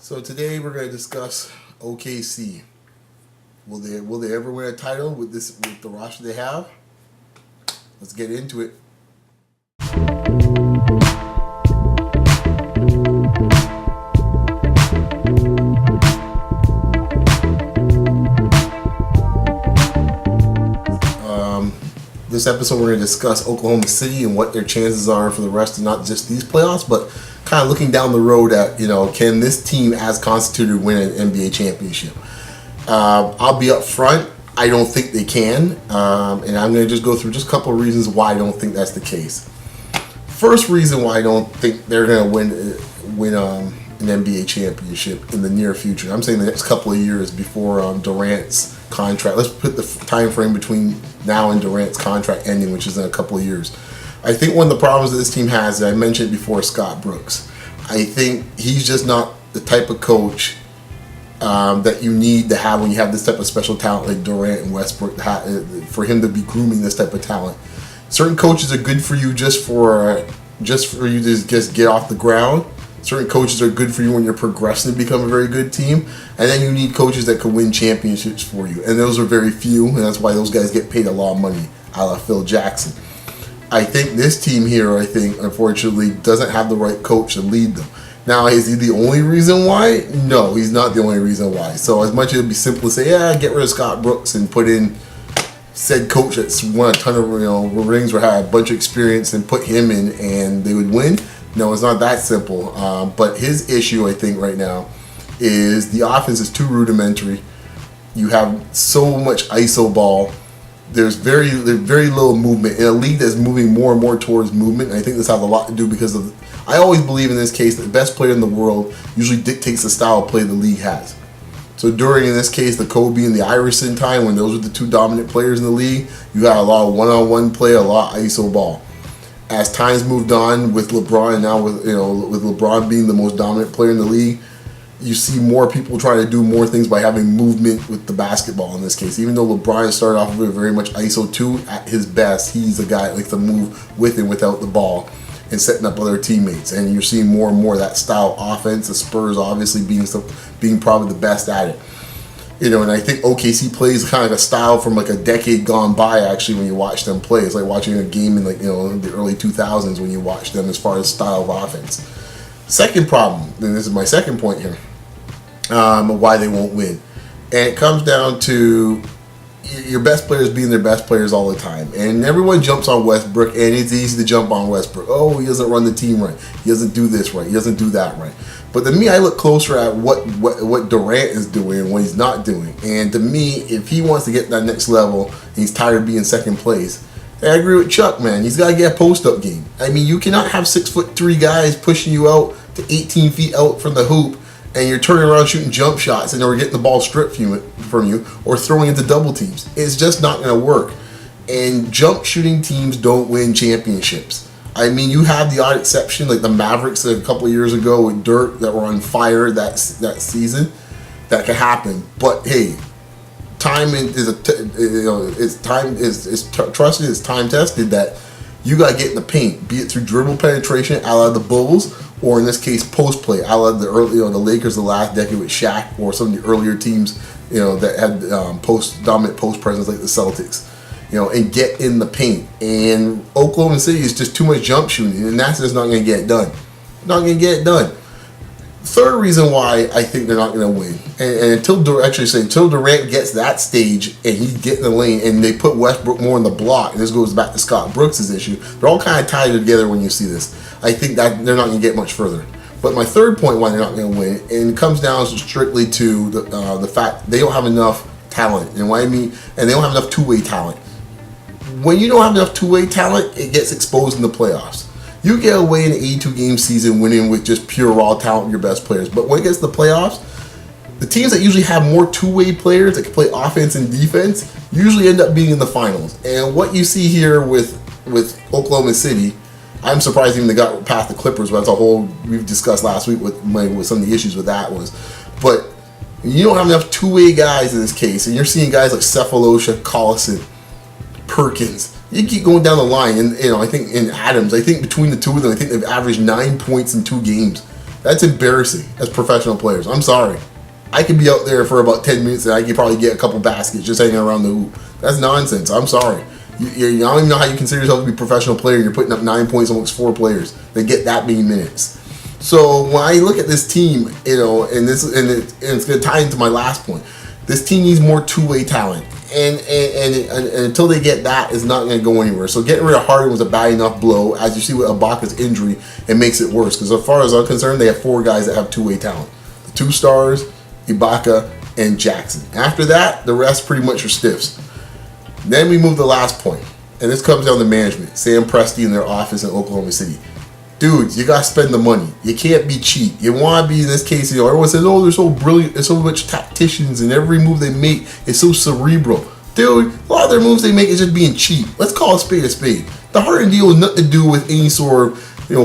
So today we're going to discuss OKC. Will they ever win a title with the roster they have? Let's get into it. This episode we're going to discuss Oklahoma City and what their chances are for the rest of not just these playoffs, but kind of looking down the road at, can this team as constituted win an NBA championship? I'll be up front. I don't think they can, and I'm going to just go through just a couple of reasons why I don't think that's the case. First reason why I don't think they're going to win an NBA championship in the near future. I'm saying the next couple of years before Durant's contract. Let's put the time frame between now and Durant's contract ending, which is in a couple of years. I think one of the problems that this team has, that I mentioned before, Scott Brooks. I think he's just not the type of coach that you need to have when you have this type of special talent like Durant and Westbrook, for him to be grooming this type of talent. Certain coaches are good for you just for you to just get off the ground. Certain coaches are good for you when you're progressing to become a very good team. And then you need coaches that can win championships for you. And those are very few, and that's why those guys get paid a lot of money, a la Phil Jackson. I think this team here, unfortunately, doesn't have the right coach to lead them. Now, is he the only reason why? No, he's not the only reason why. So as much as it would be simple to say, get rid of Scott Brooks and put in said coach that's won a ton of rings or had a bunch of experience and put him in and they would win. No, it's not that simple. But his issue, I think, right now is the offense is too rudimentary. You have so much ISO ball. There's very little movement in a league that's moving more and more towards movement. And I think this has a lot to do because of. I always believe in this case that the best player in the world usually dictates the style of play the league has. So during, in this case, the Kobe and the Iverson time, when those were the two dominant players in the league, you got a lot of one-on-one play, a lot of ISO ball. As times moved on with LeBron, and now with LeBron being the most dominant player in the league, you see more people trying to do more things by having movement with the basketball in this case. Even though LeBron started off with very much ISO 2, at his best, he's a guy that likes to move with and without the ball and setting up other teammates. And you're seeing more and more that style offense. The Spurs obviously being probably the best at it. And I think OKC plays kind of like a style from like a decade gone by, actually, when you watch them play. It's like watching a game in in the early 2000s when you watch them as far as style of offense. Second problem, and this is my second point here, why they won't win. And it comes down to your best players being their best players all the time. And everyone jumps on Westbrook, and it's easy to jump on Westbrook. Oh, he doesn't run the team right. He doesn't do this right. He doesn't do that right. But to me, I look closer at what Durant is doing and what he's not doing. And to me, if he wants to get that next level, and he's tired of being second place, I agree with Chuck, man. He's got to get a post-up game. I mean, you cannot have 6'3" guys pushing you out to 18 feet out from the hoop, and you're turning around shooting jump shots, and then we're getting the ball stripped from you, or throwing into double teams. It's just not going to work. And jump shooting teams don't win championships. I mean, you have the odd exception, like the Mavericks a couple of years ago with Dirk that were on fire that season. That could happen, but hey, time is trusted, it's time tested. That you got to get in the paint, be it through dribble penetration, a la the Bulls, or in this case, post play, a la the early, the Lakers the last decade with Shaq, or some of the earlier teams, that had dominant post presence like the Celtics. And get in the paint. And Oklahoma City is just too much jump shooting, and that's just not going to get it done. Not going to get it done. Third reason why I think they're not going to win, and until Durant gets that stage and he get in the lane, and they put Westbrook more in the block, and this goes back to Scott Brooks' issue. They're all kind of tied together when you see this. I think that they're not going to get much further. But my third point why they're not going to win, and it comes down strictly to the fact they don't have enough talent, and they don't have enough two-way talent. When you don't have enough two-way talent, it gets exposed in the playoffs. You get away in an 82-game season winning with just pure raw talent with your best players. But when it gets to the playoffs, the teams that usually have more two-way players that can play offense and defense usually end up being in the finals. And what you see here with Oklahoma City, I'm surprised even they got past the Clippers, but that's a whole we've discussed last week with some of the issues with that was. But you don't have enough two-way guys in this case, and you're seeing guys like Cephalosha, Collison, Perkins. You keep going down the line, and I think in Adams, I think between the two of them, I think they've averaged 9 points in 2 games. That's embarrassing as professional players. I'm sorry. I could be out there for about 10 minutes and I could probably get a couple baskets just hanging around the hoop. That's nonsense. I'm sorry. I don't even know how you consider yourself to be a professional player and you're putting up 9 points amongst 4 players that get that many minutes. So when I look at this team, and it's going to tie into my last point. This team needs more two-way talent. And until they get that, it's not going to go anywhere. So getting rid of Harden was a bad enough blow. As you see with Ibaka's injury, it makes it worse. Because as far as I'm concerned, they have 4 guys that have two-way talent. The 2 stars, Ibaka, and Jackson. After that, the rest pretty much are stiffs. Then we move to the last point. And this comes down to management. Sam Presti in their office in Oklahoma City. Dudes, you gotta spend the money. You can't be cheap. You want to be, in this case, everyone says, oh, they're so brilliant, there's so much tacticians, and every move they make is so cerebral. Dude, a lot of their moves they make is just being cheap. Let's call a spade a spade. The Harden deal was nothing to do with any sort of,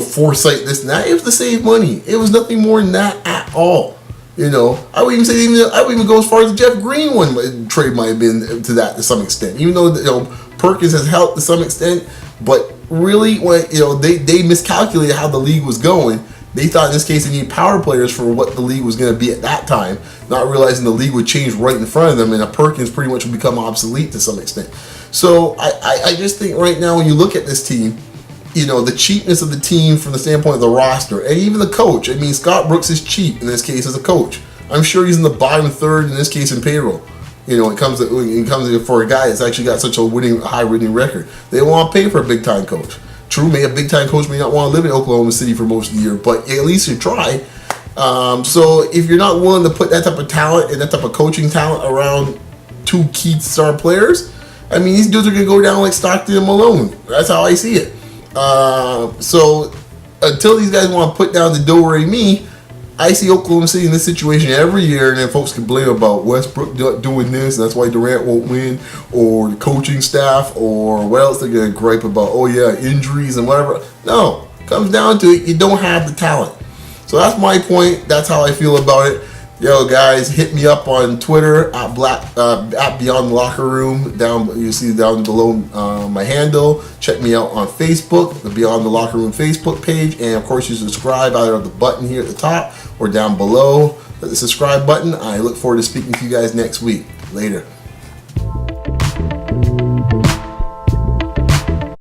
foresight, this and that. It was to save money. It was nothing more than that at all. I would even say, I would even go as far as the Jeff Green trade might have been to that to some extent. Even though Perkins has helped to some extent, but really, when they miscalculated how the league was going. They thought in this case they needed power players for what the league was going to be at that time, not realizing the league would change right in front of them, and a Perkins pretty much would become obsolete to some extent. So I just think right now when you look at this team, the cheapness of the team from the standpoint of the roster, and even the coach. I mean, Scott Brooks is cheap in this case as a coach. I'm sure he's in the bottom third in this case in payroll. It comes for a guy that's actually got such a high winning record. They want to pay for a big time coach. True, a big time coach may not want to live in Oklahoma City for most of the year, but at least you try. So if you're not willing to put that type of talent and that type of coaching talent around 2 key star players, I mean, these dudes are gonna go down like Stockton and Malone. That's how I see it. So until these guys want to put down the do-re-mi, I see Oklahoma City in this situation every year, and then folks can blame about Westbrook doing this, and that's why Durant won't win, or the coaching staff, or what else they're going to gripe about, oh yeah, injuries and whatever. No, it comes down to it, you don't have the talent. So that's my point, that's how I feel about it. Yo guys, hit me up on Twitter at Beyond the Locker Room. You see down below my handle. Check me out on Facebook, the Beyond the Locker Room Facebook page, and of course you subscribe either at the button here at the top or down below. The subscribe button. I look forward to speaking to you guys next week. Later.